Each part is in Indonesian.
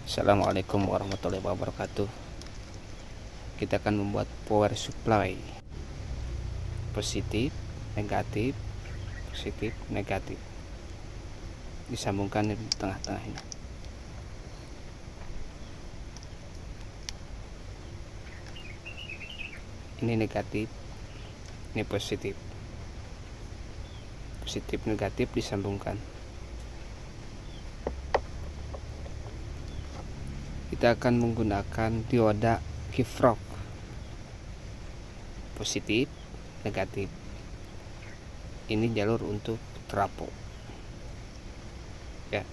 Assalamualaikum warahmatullahi wabarakatuh. Kita akan membuat power supply positif, negatif, positif, negatif. Disambungkan di tengah-tengah ini. Ini negatif, ini positif. Positif negatif disambungkan. Kita akan menggunakan dioda Kifrog positif negatif. Ini jalur untuk trafo ya.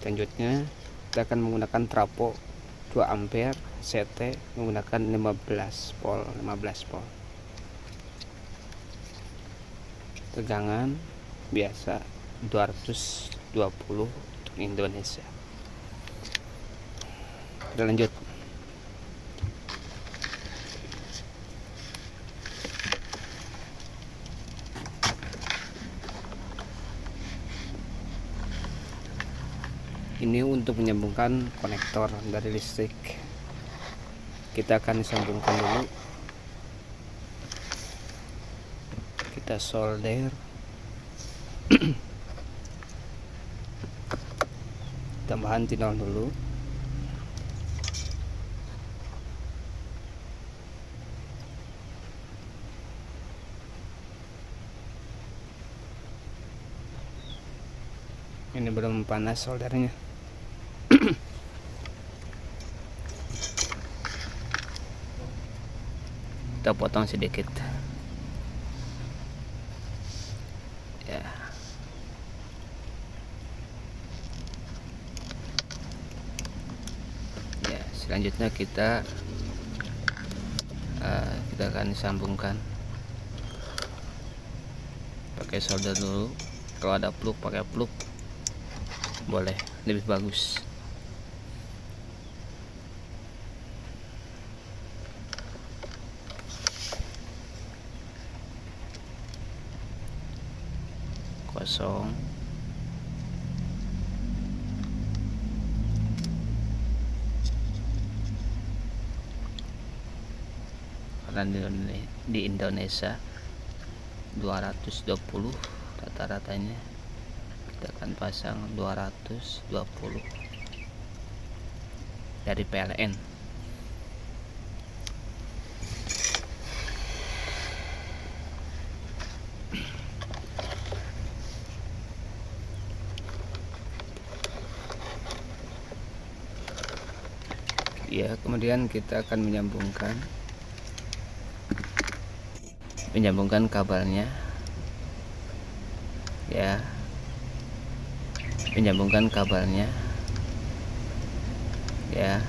Selanjutnya kita akan menggunakan trafo 2 ampere CT menggunakan 15 volt. Tegangan biasa 220 untuk Indonesia. Kita lanjut. Ini untuk menyambungkan konektor dari listrik. Kita akan sambungkan dulu. Kita solder. Tambahan tinol dulu. Ini belum panas soldernya. Kita potong sedikit ya. Selanjutnya kita akan sambungkan pakai solder dulu. Kalau ada plug pakai plug boleh, lebih bagus. Kosong. Karena di Indonesia 220 rata-ratanya, kita akan pasang 220 dari PLN. Ya, kemudian kita akan menyambungkan kabelnya ya, menyambungkan kabelnya ya.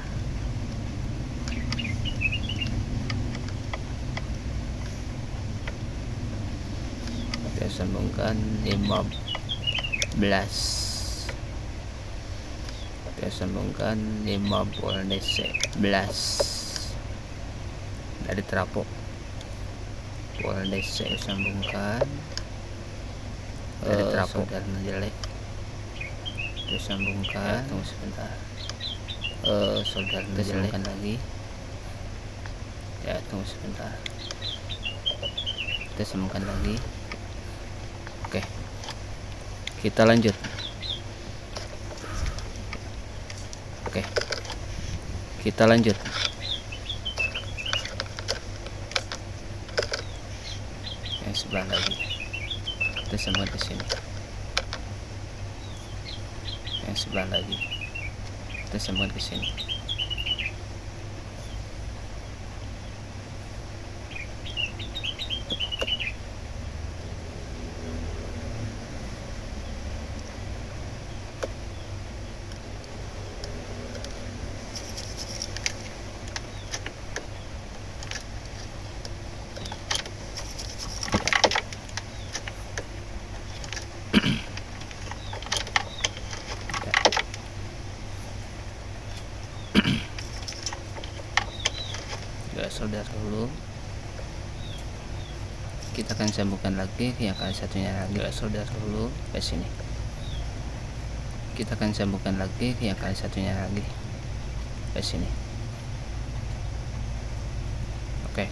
Kita sambungkan 15. Kita sambungkan 5 volt DC 11 dari trafo. Volt DC sambungkan dari trafo dan jelek. Kita sambungkan, tunggu sebentar. Solder kita sambungkan lagi ya, tunggu sebentar. Kita sambungkan lagi. Oke, kita lanjut. Oke, kita lanjut. Yang sebelah lagi kita sambungkan ke sini. Yang sebelah lagi kita sambungkan ke sini. Solder dulu. Kita kita akan sambungkan lagi yang kali satunya lagi. Solder dulu ke sini. Kita akan sambungkan lagi yang kali satunya lagi ke sini. Oke.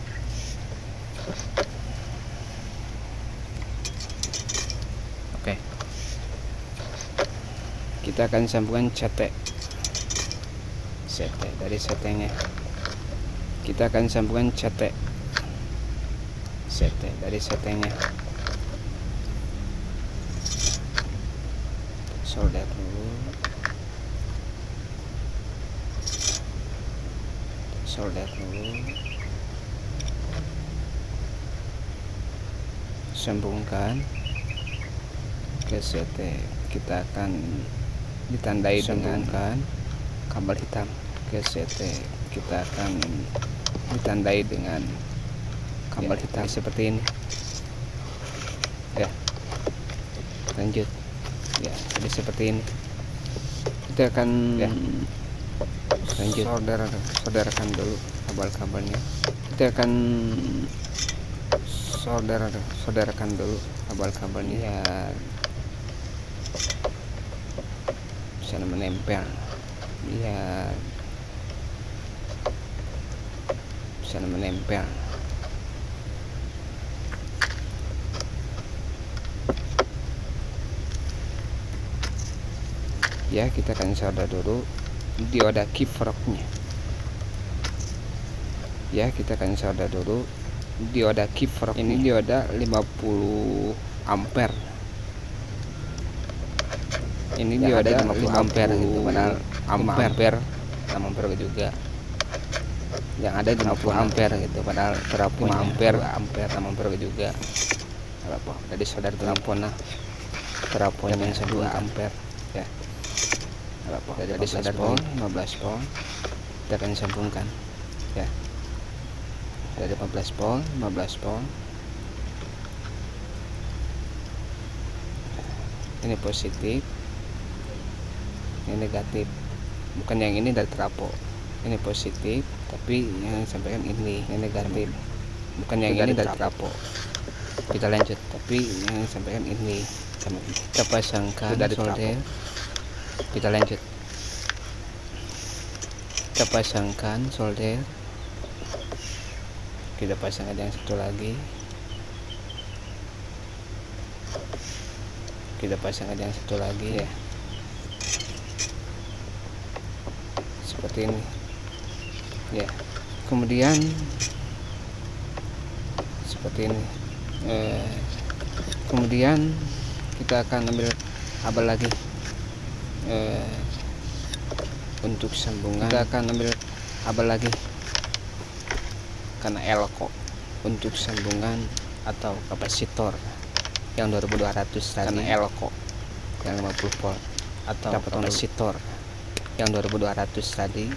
Oke. Kita akan sambungkan CT dari CT-nya. Kita akan sambungkan CT dari CT-nya. Solder dulu. Sambungkan ke CT. Kita akan ditandai dengan kabel hitam ke CT. Kita akan ditandai dengan kabel hitam seperti ini ya. Lanjut ya, jadi seperti ini. Kita akan lanjut solderkan dulu kabel-kabelnya. Kita akan solderkan dulu kabel-kabelnya ya, bisa menempel ya, bisa menempel. Ya, kita akan solder dulu dioda kiproknya. Ya, kita akan solder dulu dioda kiprok. Ini dioda 50 ampere. Ini dioda 50 ampere gitu, padahal ampere juga. Yang ada 50 ampere gitu, padahal terapunya ampere juga. Apa? Jadi solder terapunya yang 2 ampere ya. Jadi solder 15 volt. Kita akan sambungkan ya. Dari 15 volt. Ini positif, ini negatif. Bukan yang ini dari trapo. Ini positif, tapi yang sampaikan ini negatif. Bukan yang ini dari trapo. Kita lanjut, tapi yang sampaikan ini. Kita pasangkan solder. Kita lanjut. Kita pasangkan solder. Kita pasangkan yang satu lagi. Kita pasangkan yang satu lagi ya. Seperti ini. Ya. Kemudian seperti ini. Kemudian kita akan ambil kabel lagi. Untuk sambungan kita akan ambil kabel lagi karena elko untuk sambungan atau kapasitor yang 2200 tadi, karena elko yang 50 volt atau kapasitor yang 2200 tadi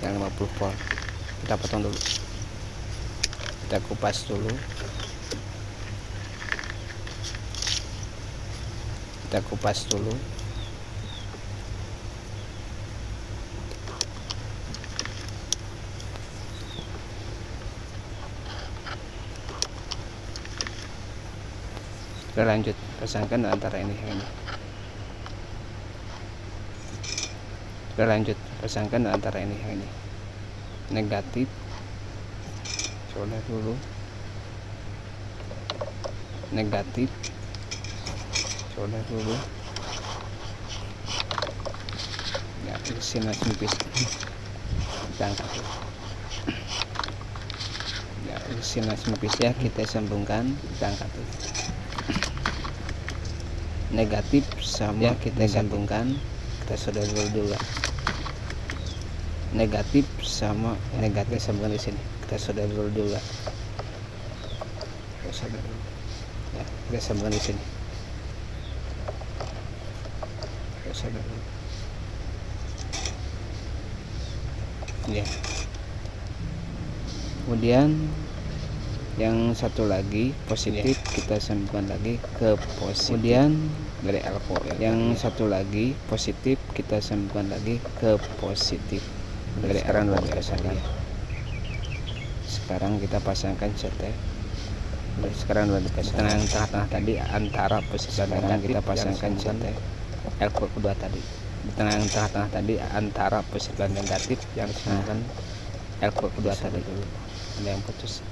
yang 50 volt. Kita potong dulu, kita kupas dulu, kita lanjut pasangkan antara ini yang ini. Kita lanjut pasangkan antara ini yang ini. Negatif, solder dulu. Negatif, solder dulu. Ya, sini sempit. Angkat. Ya, sini sempit ya, kita sambungkan, kita angkat. Negatif sama ya, kita sambungkan, kita solder dulu. Negatif sama negatif sambungan di sini, kita solder dulu. Kita solder dulu. Ya, kita sambungan di sini. Kita solder dulu. Ya. Kemudian yang satu lagi positif ya, kita sambungkan lagi ke positif. Kemudian dari elko yang satu lagi positif kita sambungkan lagi ke positif. Dari sekarang luar biasa ya. Sekarang kita pasangkan CT sekarang udah dipasang. Yang tengah-tengah tadi antara posisi negatif kita pasangkan CT L kedua tadi. Di tengah yang tengah-tengah tadi antara posisi negatif yang disambungkan L kedua tadi dulu. Ada yang putus.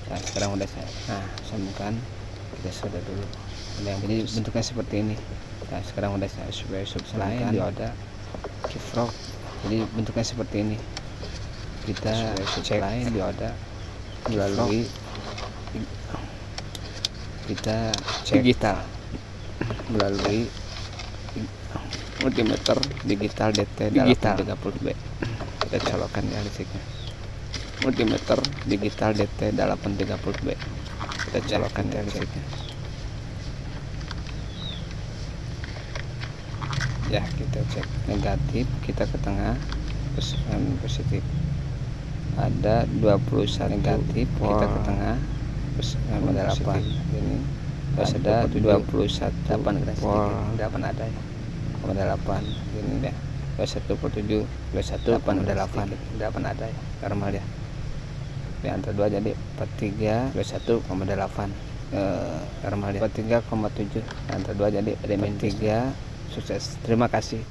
Nah sekarang udah saya sambungkan, kita sudah dulu. Ada yang jadi bentuknya seperti ini. Nah sekarang udah saya selain dioda kickfrog. Jadi bentuknya seperti ini. Kita cek lain dioda melalui kita cek digital melalui multimeter digital DT digital 30B. Kita colokkan ya listriknya. Multimeter digital DT 830B. Kita colokkan ya listriknya. Ya kita cek negatif, kita ke tengah, positif. Ada 21 negatif, kita ke tengah, model 8 ini. Terus ada 21 8 ada ya, model 8 ini ya. 21 8 model 8 ada ya, normal ya. Di antara 2 jadi 43 21 model 8 normal ya. 43,7 antara 2 jadi ada -3. Sukses, terima kasih.